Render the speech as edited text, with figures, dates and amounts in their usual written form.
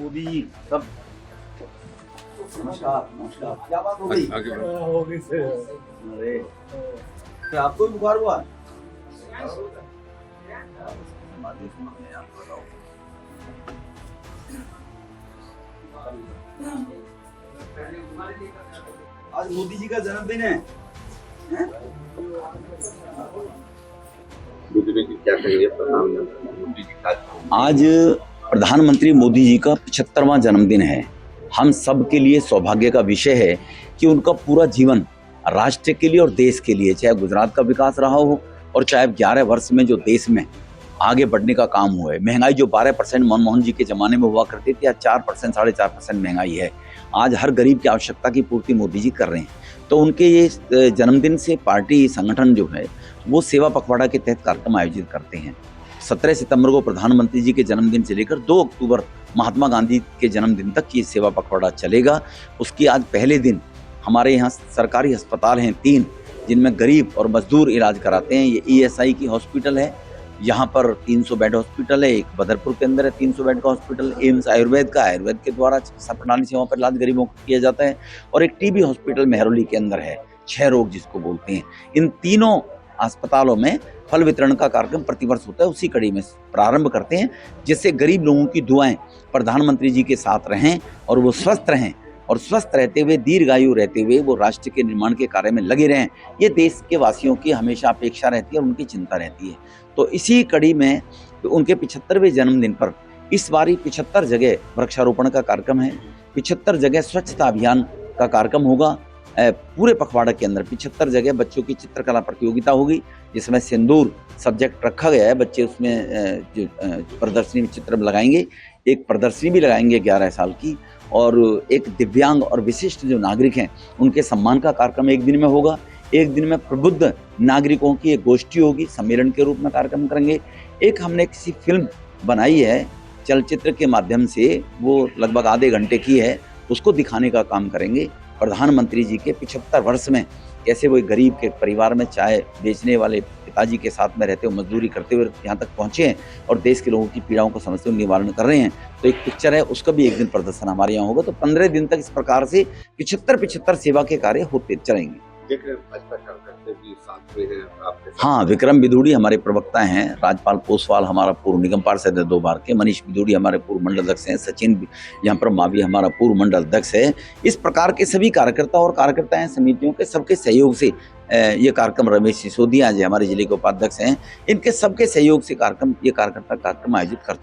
मोदी जी सब। नमस्कार नमस्कार। क्या बात हो गई? आगे बढ़ो। हो गई से अरे क्या आपको भी बुखार हुआ? आप बताओ। आज मोदी जी का जन्मदिन है, हैं? क्या कहेंगे प्रधानमंत्री मोदी जी का? आज प्रधानमंत्री मोदी जी का 75वां जन्मदिन है। हम सब के लिए सौभाग्य का विषय है कि उनका पूरा जीवन राष्ट्र के लिए और देश के लिए, चाहे गुजरात का विकास रहा हो और चाहे 11 वर्ष में जो देश में आगे बढ़ने का काम हुआ है। महंगाई जो 12% मनमोहन जी के ज़माने में हुआ करती थी, आज 4% 4.5% महंगाई है। आज हर गरीब की आवश्यकता की पूर्ति मोदी जी कर रहे हैं। तो उनके ये जन्मदिन से पार्टी संगठन जो है वो सेवा पखवाड़ा के तहत कार्यक्रम आयोजित करते हैं। 17 सितंबर को प्रधानमंत्री जी के जन्मदिन से लेकर 2 अक्टूबर महात्मा गांधी के जन्मदिन तक ये सेवा पखवाड़ा चलेगा। उसकी आज पहले दिन हमारे यहाँ सरकारी अस्पताल हैं 3, जिनमें गरीब और मजदूर इलाज कराते हैं। ये ESI की हॉस्पिटल है, यहाँ पर 300 बेड हॉस्पिटल है। एक बदरपुर के अंदर है 300 बेड का हॉस्पिटल। एम्स आयुर्वेद का, आयुर्वेद के द्वारा चिकित्सा प्रणाली से वहाँ पर इलाज गरीबों को किया जाता है। और एक TB हॉस्पिटल मेहरौली के अंदर है, 6 रोग जिसको बोलते हैं। इन तीनों अस्पतालों में फल वितरण का कार्यक्रम प्रतिवर्ष होता है। उसी कड़ी में प्रारंभ करते हैं, जिससे गरीब लोगों की दुआएं प्रधानमंत्री जी के साथ रहें और वो स्वस्थ रहें, और स्वस्थ रहते हुए, दीर्घायु रहते हुए वो राष्ट्र के निर्माण के कार्य में लगे रहें। ये देश के वासियों की हमेशा अपेक्षा रहती है और उनकी चिंता रहती है। तो इसी कड़ी में उनके 75वें जन्मदिन पर इस बारी 75 जगह वृक्षारोपण का कार्यक्रम है। 75 जगह स्वच्छता अभियान का कार्यक्रम होगा। पूरे पखवाड़ा के अंदर 75 जगह बच्चों की चित्रकला प्रतियोगिता होगी, जिसमें सिंदूर सब्जेक्ट रखा गया है। बच्चे उसमें जो प्रदर्शनी में चित्र लगाएंगे। एक प्रदर्शनी भी लगाएंगे 11 साल की, और एक दिव्यांग और विशिष्ट जो नागरिक हैं उनके सम्मान का कार्यक्रम एक दिन में होगा। एक दिन में प्रबुद्ध नागरिकों की एक गोष्ठी होगी, सम्मेलन के रूप में कार्यक्रम करेंगे। एक हमने किसी फिल्म बनाई है चलचित्र के माध्यम से, वो लगभग आधे घंटे की है, उसको दिखाने का काम करेंगे। प्रधानमंत्री जी के 75 वर्ष में कैसे वो गरीब के परिवार में चाय बेचने वाले पिताजी के साथ में रहते हुए, मजदूरी करते हुए यहाँ तक पहुँचे हैं और देश के लोगों की पीड़ाओं को समझते हुए निवारण कर रहे हैं। तो एक पिक्चर है, उसका भी एक दिन प्रदर्शन हमारे यहाँ होगा। तो 15 दिन तक इस प्रकार से 75 सेवा के कार्य होते चलेंगे। देख रहे हैं भाजपा कार्यकर्ता भी साथ में हैं आपके साथ। हाँ, विक्रम बिधूड़ी हमारे प्रवक्ता हैं, राजपाल पोसवाल हमारा पूर्व निगम पार्षद है 2 बार के, मनीष बिधूड़ी हमारे पूर्व मंडल अध्यक्ष हैं, सचिन यहाँ पर मावी हमारा पूर्व मंडल अध्यक्ष है। इस प्रकार के सभी कार्यकर्ता और कार्यकर्ताएं समितियों के सबके सहयोग से ये कार्यक्रम, रमेश सिसोदिया जी हमारे जिले के उपाध्यक्ष हैं, इनके सबके सहयोग से कार्यक्रम, ये कार्यकर्ता कार्यक्रम आयोजित करते हैं।